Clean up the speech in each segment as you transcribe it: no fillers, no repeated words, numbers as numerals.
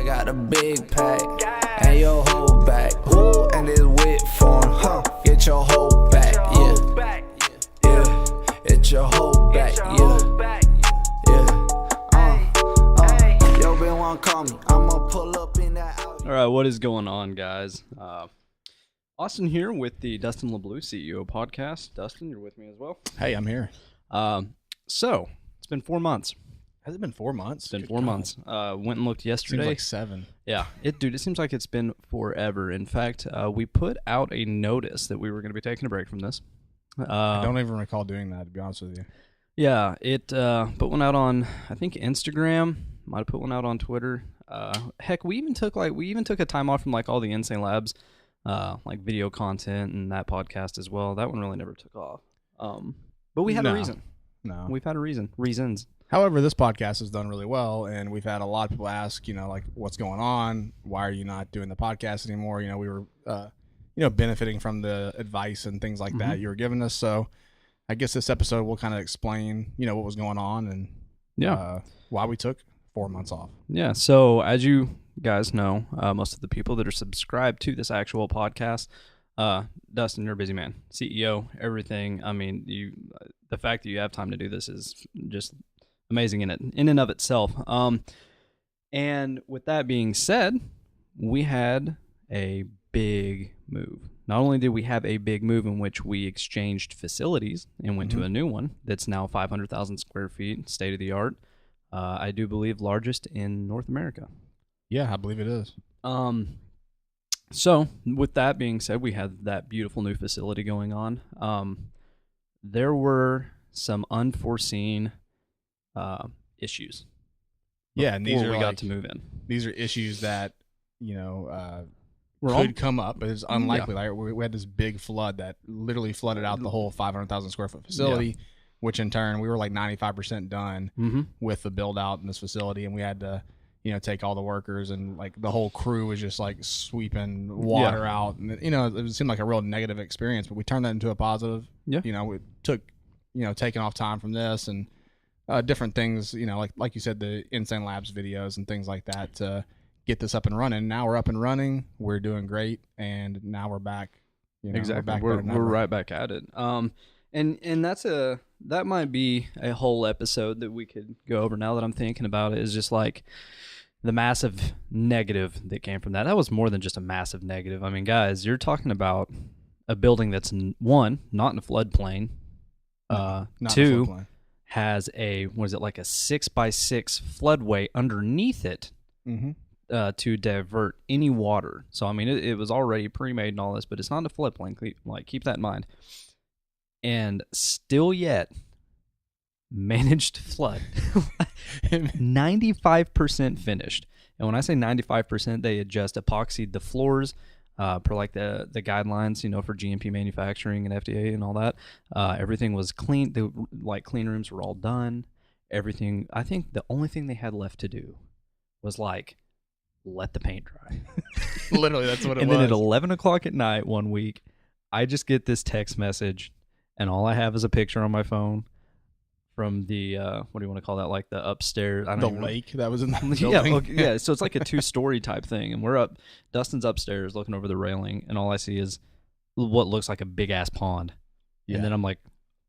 got a big pack and your whole back. Woo, and it's whip form. Get your whole back. Yeah. Yeah. It's your whole back. Yeah. Yeah. Yo, been one call me. I'ma pull up in that out. All right, what is going on, guys? Austin here with the Dustin LeBleu CEO podcast. Dustin, you're with me as well. Hey, I'm here. So it's been 4 months. Has it been 4 months? It's been 4 months. Went and looked yesterday. Seems like 7. Yeah, it seems like it's been forever. In fact, we put out a notice that we were going to be taking a break from this. I don't even recall doing that, to be honest with you. Yeah, it put one out on, I think, Instagram. Might have put one out on Twitter. Heck, we even took a time off from like all the Insane Labs, like video content and that podcast as well. That one really never took off. But we had a reason. No, we've had a reasons. However, this podcast has done really well, and we've had a lot of people ask, like, what's going on? Why are you not doing the podcast anymore? We were, benefiting from the advice and things like that you were giving us. So I guess this episode will kind of explain, what was going on and why we took 4 months off. Yeah. So as you guys know, most of the people that are subscribed to this actual podcast, Dustin, you're a busy man, CEO, everything. I mean, the fact that you have time to do this is just amazing in and of itself. And with that being said, we had a big move. Not only did we have a big move in which we exchanged facilities and went to a new one that's now 500,000 square feet, state of the art. I do believe largest in North America. Yeah, I believe it is. So with that being said, we had that beautiful new facility going on. There were some unforeseen issues. Yeah, and these are we got to move in. These are issues that could come up, but it's unlikely. Yeah. Like we had this big flood that literally flooded out the whole 500,000 square foot facility, which in turn we were like 95% done with the build out in this facility, and we had to take all the workers, and like the whole crew was just like sweeping water out, and it seemed like a real negative experience, but we turned that into a positive. Yeah, we took taking off time from this and different things, like you said, the Insane Labs videos and things like that to get this up and running. Now we're up and running. We're doing great, and now we're back. Exactly, we're right back at it. And that might be a whole episode that we could go over. Now that I'm thinking about it, is just like the massive negative that came from that. That was more than just a massive negative. I mean, guys, you're talking about a building that's not in a floodplain. Two, has a, what is it, like a 6x6 floodway underneath it to divert any water. So, I mean, it was already pre-made and all this, but it's not a floodplain. Like, keep that in mind. And still yet managed to flood. 95% finished. And when I say 95%, they had just epoxied the floors per like the guidelines, for GMP manufacturing and FDA and all that. Everything was clean. The clean rooms were all done. Everything. I think the only thing they had left to do was let the paint dry. Literally, that's what it was. And then at 11 o'clock at night one week, I just get this text message, and all I have is a picture on my phone from the what do you want to call that? Like the upstairs, the lake that was in the building. Yeah. So it's like a 2-story type thing, and we're up. Dustin's upstairs looking over the railing, and all I see is what looks like a big ass pond. Yeah. And then I'm like,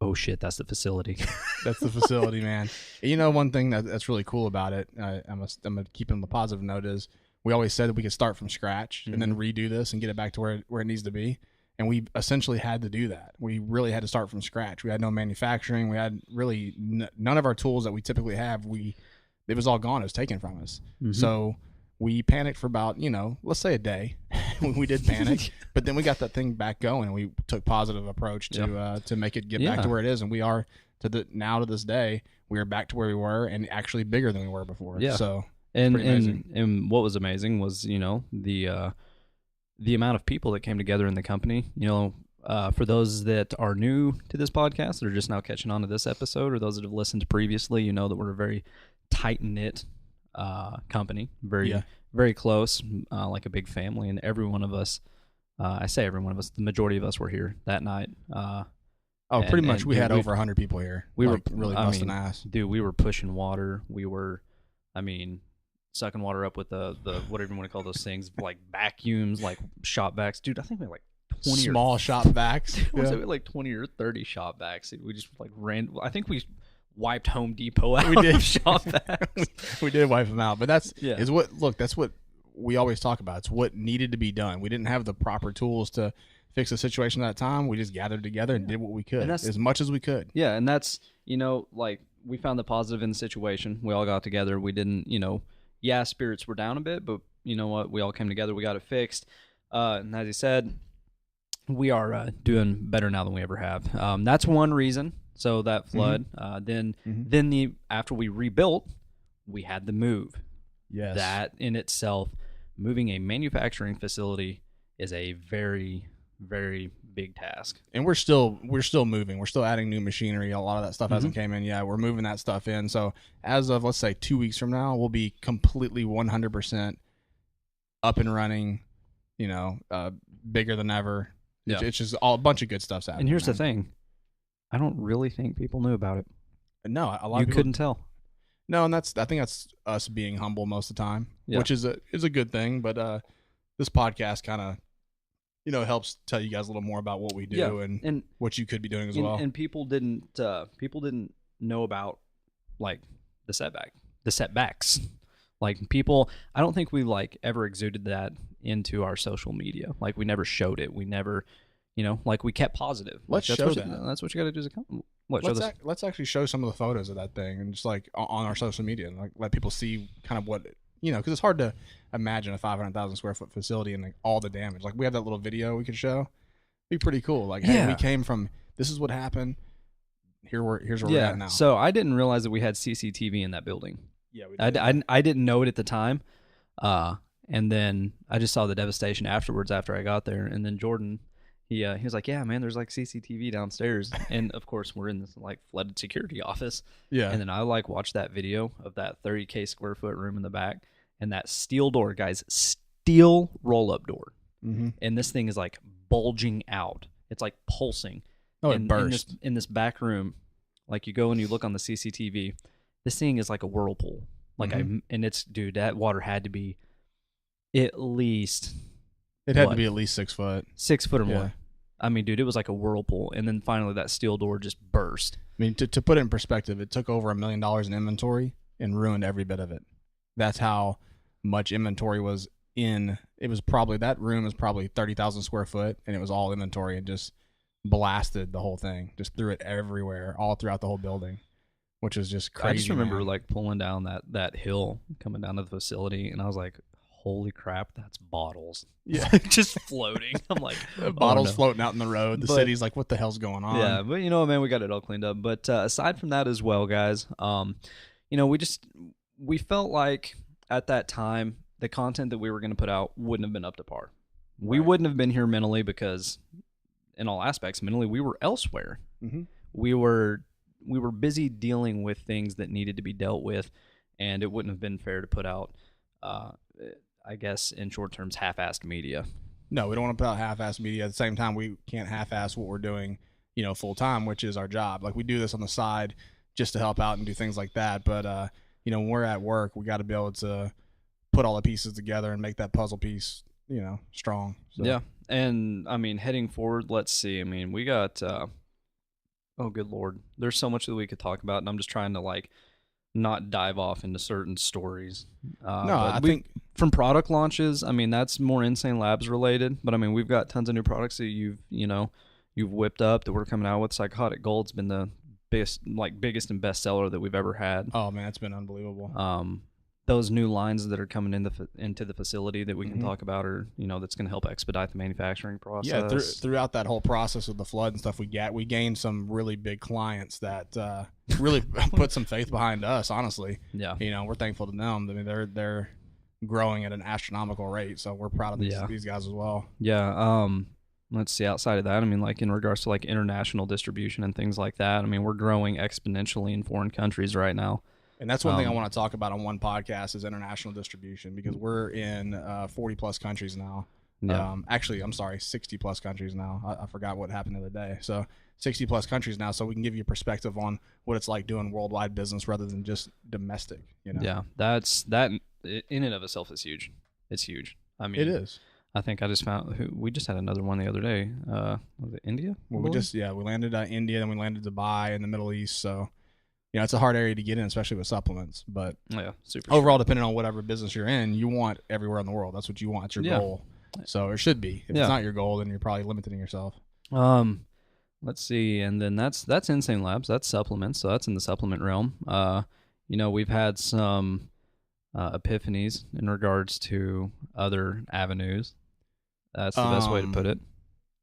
oh shit, that's the facility. That's the facility, man. One thing that's really cool about it, I'm gonna keep on the positive note, is we always said that we could start from scratch and then redo this and get it back to where it needs to be. And we essentially had to do that. We really had to start from scratch. We had no manufacturing. We had really none of our tools that we typically have. It was all gone. It was taken from us. So we panicked for about, let's say a day. We did panic, but then we got that thing back going, and we took positive approach to make it get back to where it is. And we are to this day, we are back to where we were, and actually bigger than we were before. Yeah. So and what was amazing was the amount of people that came together in the company. For those that are new to this podcast, that are just now catching on to this episode, or those that have listened previously, that we're a very tight-knit company, very close, like a big family, and every one of us, I say every one of us, the majority of us were here that night. Pretty much. We had over 100 people here. We were really busting ass. Dude, we were pushing water. We were, sucking water up with the whatever you want to call those things, like vacuums, like shop vacs. Dude, I think we had like 20 small shop vacs. Was it like 20 or 30 shop vacs? We just like ran. I think we wiped Home Depot out. We did. Of shop vacs. We did wipe them out, but that's that's what we always talk about. It's what needed to be done. We didn't have the proper tools to fix the situation at that time. We just gathered together and did what we could, as much as we could. Yeah, and that's, like we found the positive in the situation. We all got together. We didn't, spirits were down a bit, but you know what? We all came together. We got it fixed. And as he said, we are doing better now than we ever have. That's one reason. So that flood. Then after we rebuilt, we had the move. Yes. That in itself, moving a manufacturing facility is a very, very big task. And we're still moving. We're still adding new machinery. A lot of that stuff hasn't came in yet. We're moving that stuff in. So as of, let's say, 2 weeks from now, we'll be completely 100% up and running, bigger than ever. Yeah. It's just a bunch of good stuff's happening. And here's the thing. I don't really think people knew about it. No, a lot of people couldn't tell. No, and I think that's us being humble most of the time, which is a good thing. But this podcast kind of, helps tell you guys a little more about what we do and what you could be doing as well. And people didn't know about like the setbacks. Like people, I don't think we like ever exuded that into our social media. Like we never showed it. We never, like we kept positive. Let's like, show that. That's what you got to do as a company. Let's actually show some of the photos of that thing and just like on our social media and like let people see kind of what, because it's hard to imagine a 500,000 square foot facility and like all the damage. Like we have that little video we could show. It'd be pretty cool. Like, hey, we came from, this is what happened. Here's where we're at now. So I didn't realize that we had CCTV in that building. Yeah, we did. I didn't know it at the time. And then I just saw the devastation afterwards after I got there. And then Jordan, he was like, yeah, man, there's like CCTV downstairs. And of course we're in this like flooded security office. Yeah. And then I like watched that video of that 30K square foot room in the back and that steel door, guys, steel roll up door. Mm-hmm. And this thing is like bulging out. It's like pulsing. Oh, it burst. In this back room, like you go and you look on the CCTV, this thing is like a whirlpool. Like and it's, dude, that water had to be at least. It had to be at least 6 foot. 6 foot or more. I mean, dude, it was like a whirlpool. And then finally that steel door just burst. I mean, to put it in perspective, it took over $1 million in inventory and ruined every bit of it. That's how much inventory was in. It was probably, that room is probably 30,000 square foot and it was all inventory and just blasted the whole thing. Just threw it everywhere, all throughout the whole building, which was just crazy. I just remember like pulling down that hill, coming down to the facility, and I was like, holy crap, that's bottles. Yeah. Just floating. I'm like, bottles floating out in the road. The city's like, what the hell's going on? Yeah, but you know what, man, we got it all cleaned up. But aside from that as well, guys, we felt like at that time the content that we were going to put out wouldn't have been up to par. We wouldn't have been here mentally because in all aspects, mentally, we were elsewhere. Mm-hmm. We were busy dealing with things that needed to be dealt with, and it wouldn't have been fair to put out, I guess, in short terms, half-assed media. No, we don't want to put out half-assed media. At the same time, we can't half-ass what we're doing, full-time, which is our job. Like, we do this on the side just to help out and do things like that. But, when we're at work, we got to be able to put all the pieces together and make that puzzle piece, strong. So. Yeah. And, I mean, heading forward, let's see. I mean, we got, oh, good Lord. There's so much that we could talk about, and I'm just trying to, like, not dive off into certain stories. I think from product launches, I mean, that's more Insane Labs related, but I mean, we've got tons of new products that you've whipped up that we're coming out with. Psychotic Gold's been the biggest and best seller that we've ever had. Oh man, it's been unbelievable. Those new lines that are coming into the facility that we can talk about are, that's going to help expedite the manufacturing process. Yeah, throughout that whole process of the flood and stuff, we gained some really big clients that really put some faith behind us. Honestly, yeah, we're thankful to them. I mean, they're growing at an astronomical rate, so we're proud of these guys as well. Yeah. Let's see. Outside of that, I mean, like in regards to like international distribution and things like that, I mean, we're growing exponentially in foreign countries right now. And that's one thing I want to talk about on one podcast is international distribution, because we're in 40 plus countries now. Yeah. Actually, I'm sorry, 60 plus countries now. I forgot what happened the other day. So 60 plus countries now. So we can give you a perspective on what it's like doing worldwide business rather than just domestic. Yeah, that in and of itself is huge. It's huge. I mean, It is. I think I just found we just had another one the other day. Was it India? Well, we landed India, then we landed Dubai in the Middle East. So, it's a hard area to get in, especially with supplements. But yeah, super. Overall, depending on whatever business you're in, you want everywhere in the world. That's what you want. It's your goal. So it should be. If it's not your goal, then you're probably limiting yourself. Let's see, and then that's Insane Labs. That's supplements. So that's in the supplement realm. We've had some epiphanies in regards to other avenues. That's the best way to put it.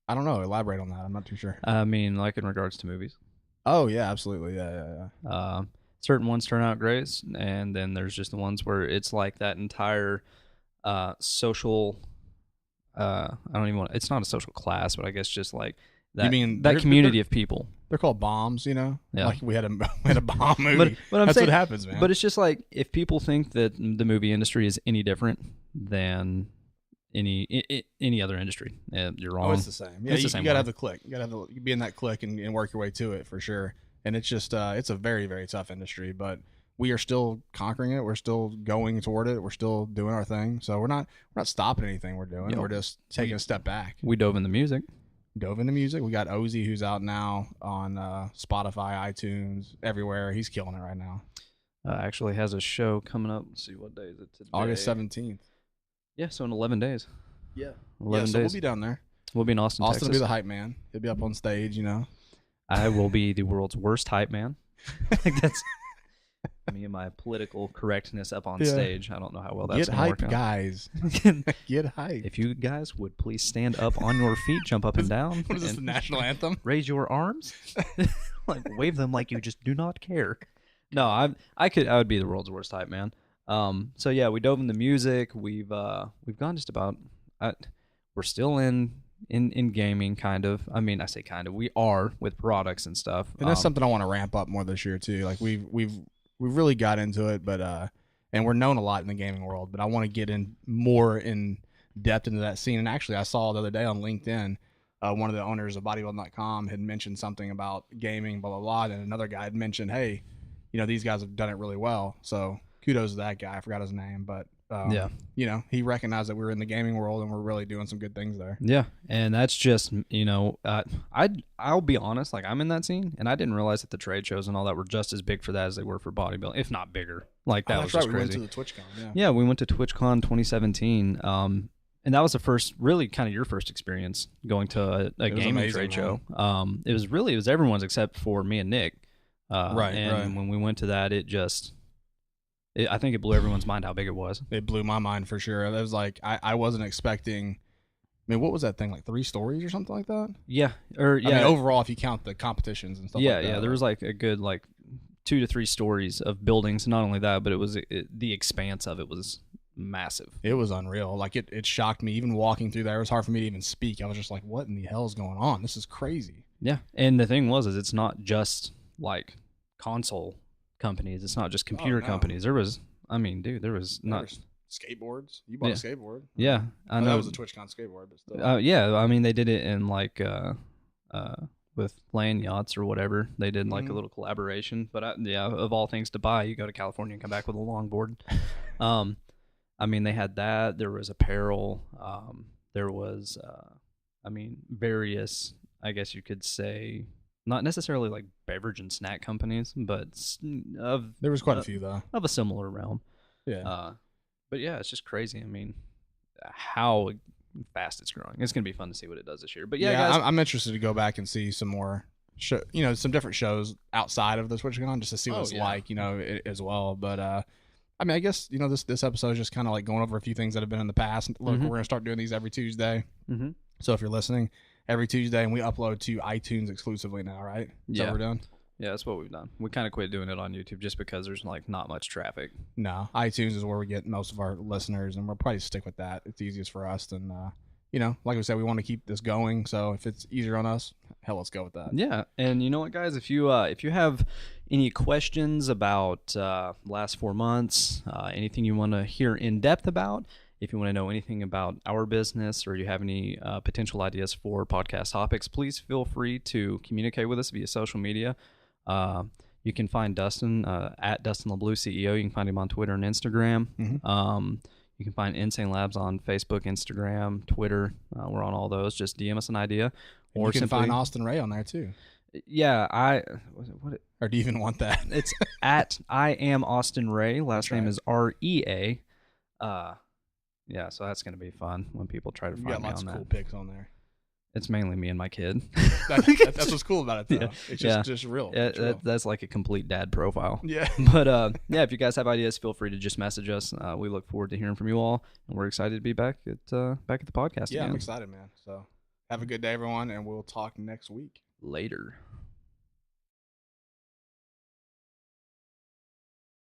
I don't know. Elaborate on that. I'm not too sure. I mean, like in regards to movies. Oh, yeah, absolutely. Yeah. Certain ones turn out great, and then there's just the ones where it's like that entire social. I don't even want. It's not a social class, but I guess just like that. You mean that community of people? They're called bombs, Yeah. Like we had a bomb movie. but That's what happens, man. But it's just like if people think that the movie industry is any different than any other industry, you're wrong. Oh, it's the same. Yeah, it's you the same gotta way. have the click. You gotta be in that click and work your way to it for sure. And it's just it's a very, very tough industry, but we are still conquering it. We're still going toward it. We're still doing our thing. So we're not stopping anything we're doing. We're just taking a step back. We dove in the music. Dove into music. We got Ozzy, who's out now on Spotify, iTunes, everywhere. He's killing it right now. Actually has a show coming up. Let's see, what day is it today? August 17th. Yeah, so in 11 days. Yeah. 11 so days. we'll be down there. We'll be in Austin, Austin Texas. will be the hype man. He'll be up on stage, I will be the world's worst hype man. That's me and my political correctness up on stage. I don't know how well that's going to work out. Get hype, guys. Get hype. If you guys would please stand up on your feet, jump up and down. What is this, the national anthem? Raise your arms. Like wave them like you just do not care. No, I would be the world's worst hype man. So yeah, we dove into music. We've gone just about. We're still in gaming, kind of. I mean, I say kind of. We are with products and stuff. And that's something I want to ramp up more this year too. Like we've really got into it, but and we're known a lot in the gaming world. But I want to get in more in depth into that scene. And actually, I saw the other day on LinkedIn, one of the owners of bodybuilding.com had mentioned something about gaming, blah blah blah, and another guy had mentioned, hey, these guys have done it really well. So kudos to that guy. I forgot his name, but he recognized that we were in the gaming world and we're really doing some good things there. Yeah, and that's just I'll be honest, like I'm in that scene, and I didn't realize that the trade shows and all that were just as big for that as they were for bodybuilding, if not bigger. Like that was just crazy. We went to the TwitchCon. Yeah, we went to TwitchCon 2017. And that was the first, really kind of your first experience going to a gaming amazing, trade show. It was everyone's except for me and Nick. Right. When we went to that, I think it blew everyone's mind how big it was. It blew my mind for sure. It was like I wasn't expecting. I mean, what was that thing, like 3 stories or something like that? Yeah, I mean, overall, if you count the competitions and stuff. Yeah, like that, there was like a good 2 to 3 stories of buildings. Not only that, but it was the expanse of it was massive. It was unreal. Like it shocked me. Even walking through there, it was hard for me to even speak. I was just like, "What in the hell is going on? This is crazy." Yeah, and the thing is it's not just like console companies. It's not just computer companies. There was, there was skateboards. You bought a skateboard. Yeah, I know. That was a TwitchCon skateboard, but still. Yeah, I mean, they did it in with land yachts or whatever. They did a little collaboration. But of all things to buy, you go to California and come back with a longboard. I mean, they had that. There was apparel. There was, various, I guess you could say, not necessarily like beverage and snack companies, but there was quite a few though of a similar realm. Yeah. But yeah, it's just crazy. I mean, how fast it's growing. It's gonna be fun to see what it does this year. But guys, I'm interested to go back and see some more, some different shows outside of the TwitchCon just to see what it's like, as well. But I mean, I guess this episode is just kind of like going over a few things that have been in the past. Look, we're gonna start doing these every Tuesday. Mm-hmm. So if you're listening, every Tuesday, and we upload to iTunes exclusively now, right? Is that what we're doing? Yeah, that's what we've done. We kind of quit doing it on YouTube just because there's not much traffic. No, iTunes is where we get most of our listeners, and we'll probably stick with that. It's easiest for us, and like we said, we want to keep this going. So if it's easier on us, hell, let's go with that. Yeah, and you know what, guys? If you have any questions about last 4 months, anything you want to hear in depth about. If you want to know anything about our business or you have any potential ideas for podcast topics, please feel free to communicate with us via social media. You can find Dustin at Dustin LeBleu CEO. You can find him on Twitter and Instagram. You can find Insane Labs on Facebook, Instagram, Twitter. We're on all those. Just DM us an idea. Or you can find Austin Ray on there too. Yeah, or do you even want that? It's at I am Austin Ray. Last name is REA. Yeah, so that's gonna be fun when people try to find me on that. Got lots of cool pics on there. It's mainly me and my kid. That's what's cool about it, though. Yeah. It's just real. It's real. That's like a complete dad profile. Yeah. But yeah, if you guys have ideas, feel free to just message us. We look forward to hearing from you all, and we're excited to be back at the podcast. Yeah, again. I'm excited, man. So have a good day, everyone, and we'll talk next week. Later.